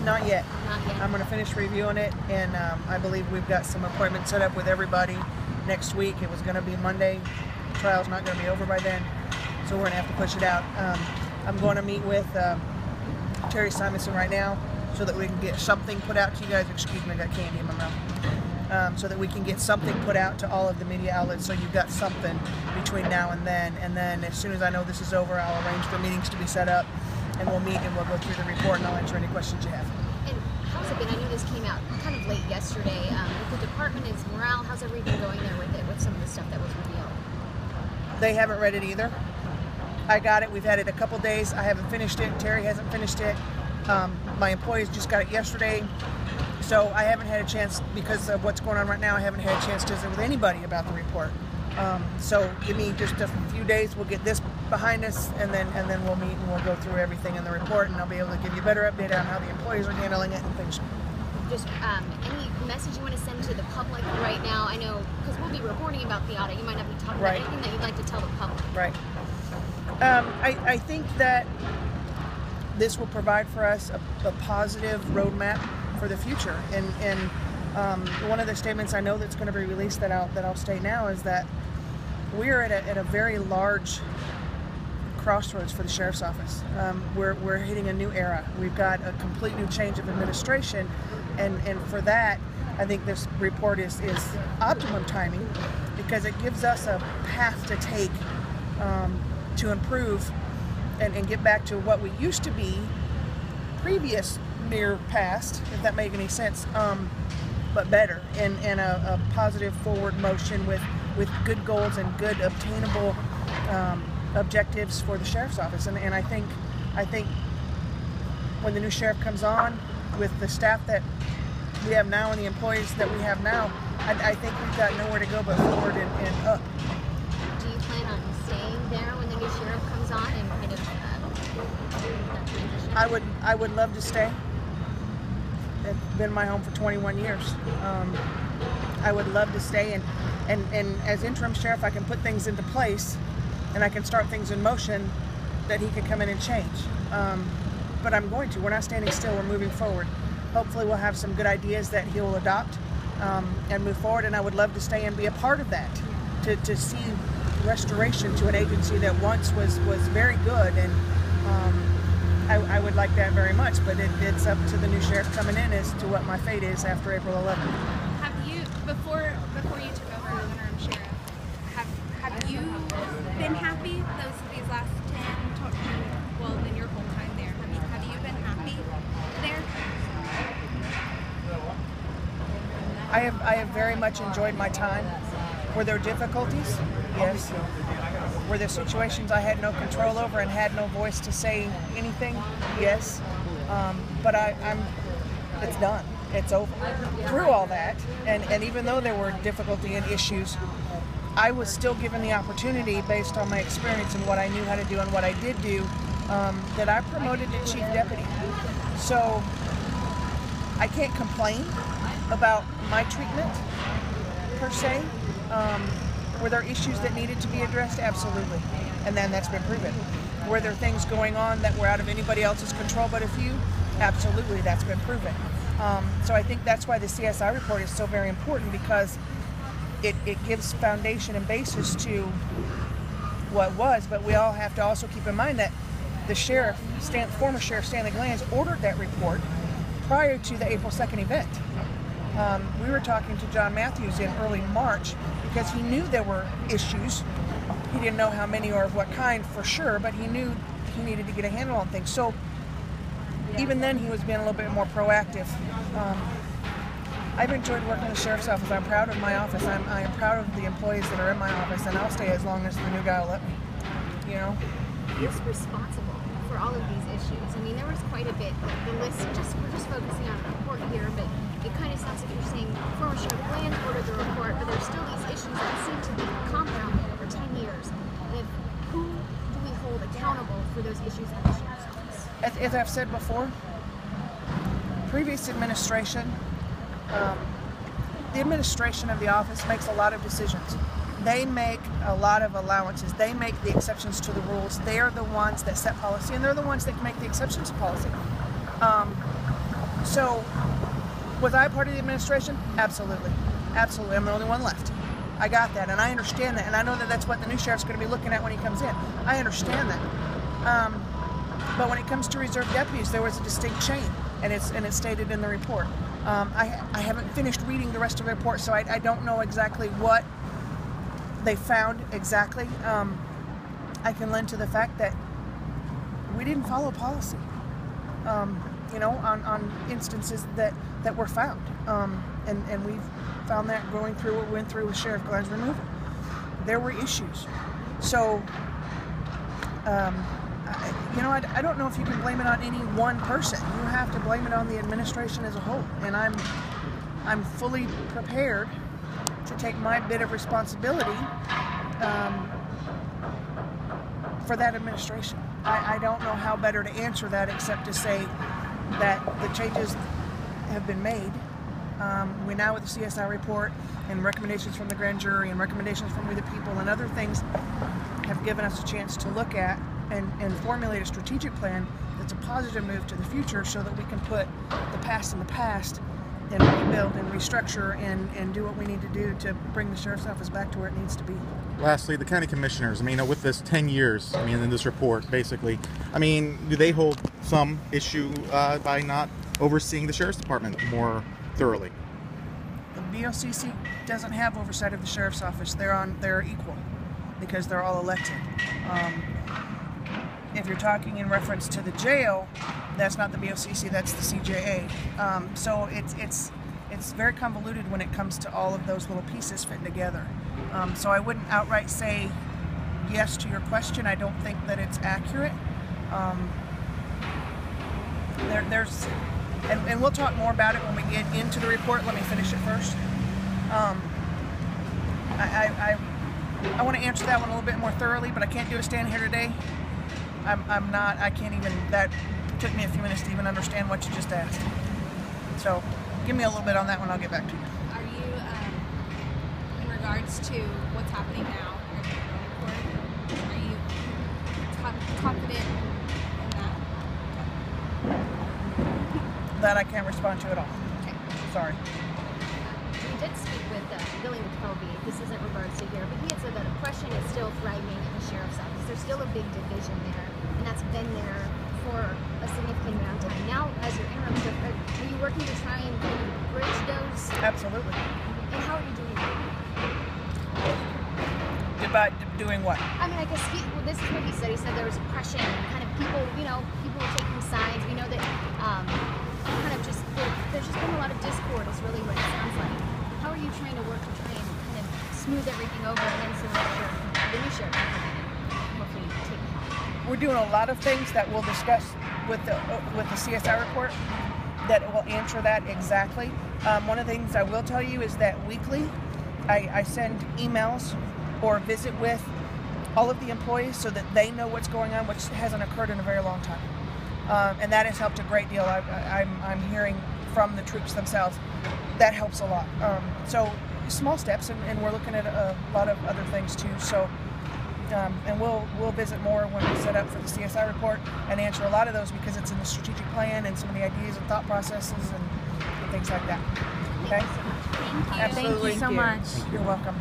Not yet. Not yet. I'm going to finish reviewing it, and I believe we've got some appointments set up with everybody next week. It was going to be Monday. The trial's not going to be over by then, so we're going to have to push it out. I'm going to meet with Terry Simonson right now so that we can get something put out to you guys. Excuse me, I got candy in my mouth. So that we can get something put out to all of the media outlets, so you've got something between now and then. And then as soon as I know this is over, I'll arrange for meetings to be set up, and we'll meet and we'll go through the report, and I'll answer any questions you have. And how's it been? I know this came out kind of late yesterday. With the department, is morale, how's everything going there with it, with some of the stuff that was revealed? They haven't read it either. I got it. We've had it a couple days. I haven't finished it. Terry hasn't finished it. My employees just got it yesterday. So I haven't had a chance, because of what's going on right now, I haven't had a chance to visit with anybody about the report. So give me just a few days, we'll get this behind us, and then we'll meet and we'll go through everything in the report, and I'll be able to give you a better update on how the employees are handling it and things. Just any message you want to send to the public right now? I know, because we'll be reporting about the audit, you might not be talking about anything that you'd like to tell the public. Right. I think that this will provide for us a positive roadmap for the future, and one of the statements I know that's going to be released that I'll state now is that we're at a very large crossroads for the sheriff's office. We're hitting a new era. We've got a complete new change of administration, and for that, I think this report is optimum timing, because it gives us a path to take to improve and get back to what we used to be previous near past, if that makes any sense, but better, and a positive forward motion with good goals and good obtainable objectives for the sheriff's office. And I think when the new sheriff comes on, with the staff that we have now and the employees that we have now, I think we've got nowhere to go but forward and up. Do you plan on staying there when the new sheriff comes on and kind of that transition? I would love to stay. It's been my home for 21 years. I would love to stay, and as interim sheriff, I can put things into place, and I can start things in motion that he could come in and change. But I'm going to. We're not standing still. We're moving forward. Hopefully we'll have some good ideas that he'll adopt and move forward, and I would love to stay and be a part of that, to see restoration to an agency that once was very good, and I would like that very much, but it's up to the new sheriff coming in as to what my fate is after April 11th. Have you, before you took over as interim sheriff, have you been happy these last 10, well, in your whole time there? Have you been happy there? I have very much enjoyed my time. Were there difficulties? Yes. Were there situations I had no control over and had no voice to say anything? Yes. But it's done. It's over. Through all that, and even though there were difficulty and issues, I was still given the opportunity, based on my experience and what I knew how to do and what I did do, that I promoted to chief deputy. So I can't complain about my treatment, per se. Were there issues that needed to be addressed? Absolutely. And then that's been proven. Were there things going on that were out of anybody else's control but a few? Absolutely, that's been proven. So I think that's why the CSI report is so very important, because it gives foundation and basis to what was, but we all have to also keep in mind that the sheriff, former Sheriff Stanley Glanz, ordered that report prior to the April 2nd event. We were talking to John Matthews in early March, because he knew there were issues. He didn't know how many or of what kind for sure, but he knew he needed to get a handle on things. So even then he was being a little bit more proactive. I've enjoyed working in the sheriff's office. I'm proud of my office. I am proud of the employees that are in my office, and I'll stay as long as the new guy will let me, you know? Who's responsible for all of these issues? I mean, there was quite a bit. The list, we're just focusing on the report here, but it kind of sounds like you're saying former Sheriff Glanz ordered the report, but there's still these issues that seem to be compounding over 10 years. And who do we hold accountable for those issues at the sheriff's office? As I've said before, previous administration, the administration of the office makes a lot of decisions. They make a lot of allowances. They make the exceptions to the rules. They are the ones that set policy, and they're the ones that make the exceptions to policy. So, was I part of the administration? Absolutely. Absolutely. I'm the only one left. I got that, and I understand that, and I know that that's what the new sheriff's going to be looking at when he comes in. I understand that. But when it comes to reserve deputies, there was a distinct chain, and it's stated in the report. I haven't finished reading the rest of the report, so I don't know exactly what they found exactly. I can lend to the fact that we didn't follow policy, on instances that were found. And we've found that going through what we went through with Sheriff Glenn's removal. There were issues. So, I don't know if you can blame it on any one person. You have to blame it on the administration as a whole. And I'm fully prepared to take my bit of responsibility for that administration. I don't know how better to answer that except to say that the changes have been made. We now with the CSI report and recommendations from the grand jury and recommendations from We the People and other things have given us a chance to look at and formulate a strategic plan that's a positive move to the future so that we can put the past in the past and rebuild and restructure and do what we need to do to bring the sheriff's office back to where it needs to be. Lastly, the county commissioners, with this 10 years, in this report, basically, do they hold some issue by not overseeing the sheriff's department more thoroughly? The BOCC doesn't have oversight of the sheriff's office. They're equal because they're all elected. If you're talking in reference to the jail, that's not the BOCC, that's the CJA. So it's very convoluted when it comes to all of those little pieces fitting together. So I wouldn't outright say yes to your question. I don't think that it's accurate. And we'll talk more about it when we get into the report. Let me finish it first. I want to answer that one a little bit more thoroughly, but I can't do it standing here today. I can't even, that took me a few minutes to even understand what you just asked. So give me a little bit on that one, I'll get back to you. Are you, in regards to what's happening now, are you confident in that? That I can't respond to at all. Okay. Sorry. We did speak with Billy McKelvey. This isn't regards to here, but he had said that oppression is still thriving in the sheriff's office. There's still a big division there, and that's been there for a significant amount of time. Now, as your interim, are you working to try and kind of bridge those? Absolutely. And how are you doing that? About doing what? I guess this is what he said. He said there was oppression, kind of people were taking sides. We know that kind of there's just been a lot of discord is really what it sounds like. How are you trying to work to try and kind of smooth everything over and then so that the new sheriff can hopefully take it home? We're doing a lot of things that we'll discuss with the CSI report that will answer that exactly. One of the things I will tell you is that weekly I send emails or visit with all of the employees so that they know what's going on, which hasn't occurred in a very long time. And that has helped a great deal. I'm hearing from the troops themselves. That helps a lot. So small steps, and we're looking at a lot of other things too. So, and we'll visit more when we set up for the CSI report and answer a lot of those because it's in the strategic plan and some of the ideas and thought processes and things like that. Okay? Thank you so much. Absolutely. Thank you so much. You're welcome.